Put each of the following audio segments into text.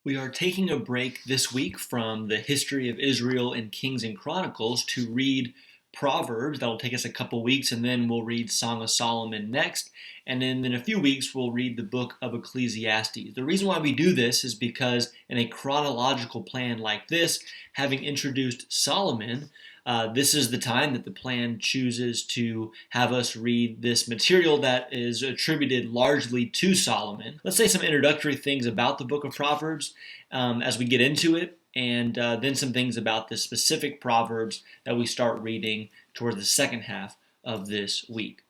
We are taking a break this week from the history of Israel in Kings and Chronicles to read Proverbs. That'll take us a couple weeks, and then we'll read Song of Solomon next. And then in a few weeks, we'll read the book of Ecclesiastes. The reason why we do this is because in a chronological plan like this, having introduced Solomon, this is the time that the plan chooses to have us read this material that is attributed largely to Solomon. Let's say some introductory things about the book of Proverbs as we get into it, and then some things about the specific Proverbs that we start reading toward the second half of this week.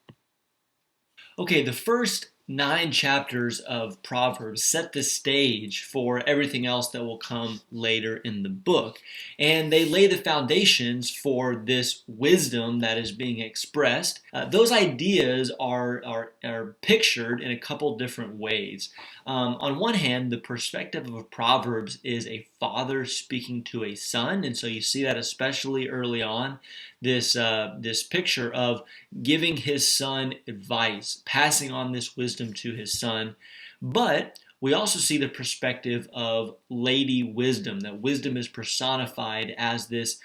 Okay, the first 9 chapters of Proverbs set the stage for everything else that will come later in the book. And they lay the foundations for this wisdom that is being expressed. Those ideas are pictured in a couple different ways. On one hand, the perspective of Proverbs is a father speaking to a son, and so you see that especially early on, this picture of giving his son advice, passing on this wisdom to his son. But we also see the perspective of Lady Wisdom, that wisdom is personified as this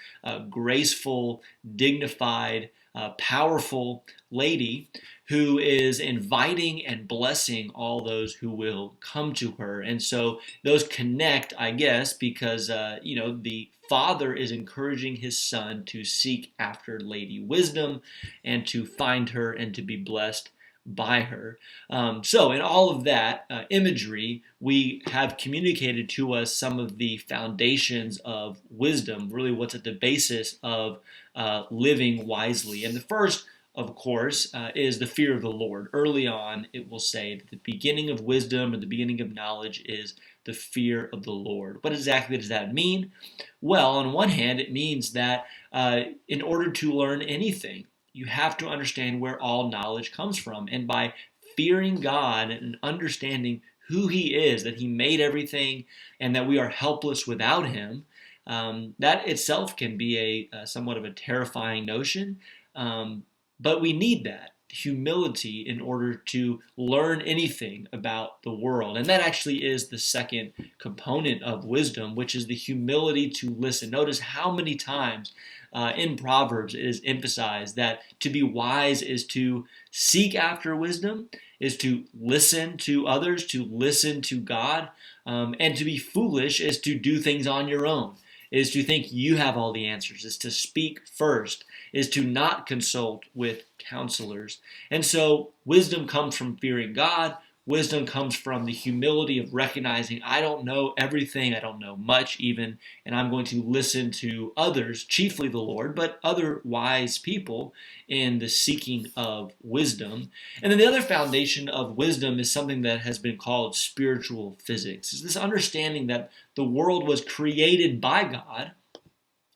graceful, dignified, powerful lady who is inviting and blessing all those who will come to her. And so those connect, I guess, because the father is encouraging his son to seek after Lady Wisdom and to find her and to be blessed by her. So in all of that imagery, we have communicated to us some of the foundations of wisdom, really what's at the basis of living wisely. And the first, of course, is the fear of the Lord. Early on, it will say that the beginning of wisdom or the beginning of knowledge is the fear of the Lord. What exactly does that mean? Well, on one hand, it means that in order to learn anything, you have to understand where all knowledge comes from. And by fearing God and understanding who He is, that He made everything and that we are helpless without Him, that itself can be a somewhat of a terrifying notion. But we need that humility in order to learn anything about the world. And that actually is the second component of wisdom, which is the humility to listen. Notice how many times in Proverbs it is emphasized that to be wise is to seek after wisdom, is to listen to others, to listen to God, and to be foolish is to do things on your own, is to think you have all the answers, is to speak first, is to not consult with counselors. And so wisdom comes from fearing God. Wisdom comes from the humility of recognizing I don't know everything, I don't know much even, and I'm going to listen to others, chiefly the Lord, but other wise people in the seeking of wisdom. And then the other foundation of wisdom is something that has been called spiritual physics. It's this understanding that the world was created by God,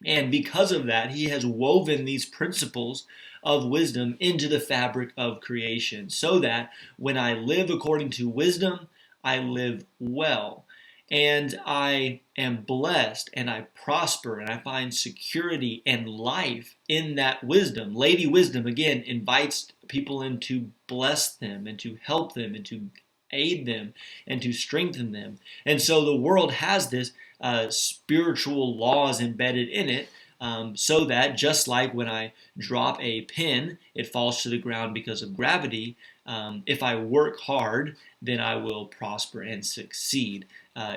and because of that, He has woven these principles of wisdom into the fabric of creation so that when I live according to wisdom, I live well. And I am blessed and I prosper and I find security and life in that wisdom. Lady Wisdom, again, invites people in to bless them and to help them and to aid them and to strengthen them. And so the world has this spiritual laws embedded in it, so that just like when I drop a pin, it falls to the ground because of gravity. If I work hard, then I will prosper and succeed,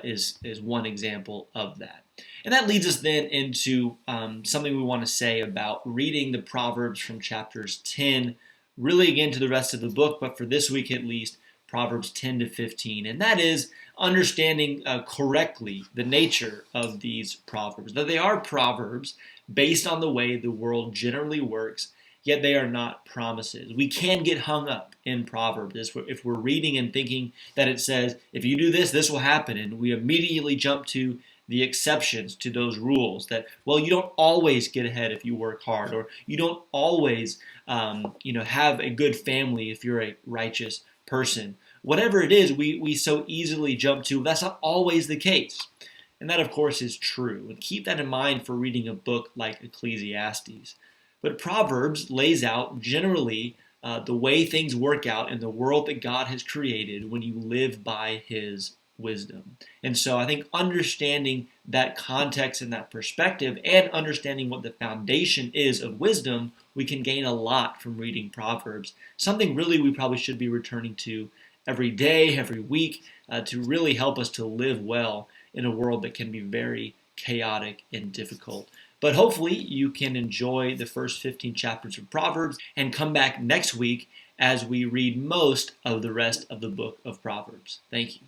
is one example of that. And that leads us then into something we want to say about reading the Proverbs from chapters 10, really again to the rest of the book, but for this week at least, Proverbs 10 to 15, and that is understanding correctly the nature of these Proverbs. That they are Proverbs based on the way the world generally works, yet they are not promises. We can get hung up in Proverbs if we're reading and thinking that it says, if you do this, this will happen, and we immediately jump to the exceptions to those rules that, well, you don't always get ahead if you work hard, or you don't always have a good family if you're a righteous person. Whatever it is, we so easily jump to, that's not always the case. And that, of course, is true. And keep that in mind for reading a book like Ecclesiastes. But Proverbs lays out generally the way things work out in the world that God has created when you live by His wisdom. And so I think understanding that context and that perspective and understanding what the foundation is of wisdom, we can gain a lot from reading Proverbs. Something really we probably should be returning to every day, every week, to really help us to live well in a world that can be very chaotic and difficult. But hopefully you can enjoy the first 15 chapters of Proverbs and come back next week as we read most of the rest of the book of Proverbs. Thank you.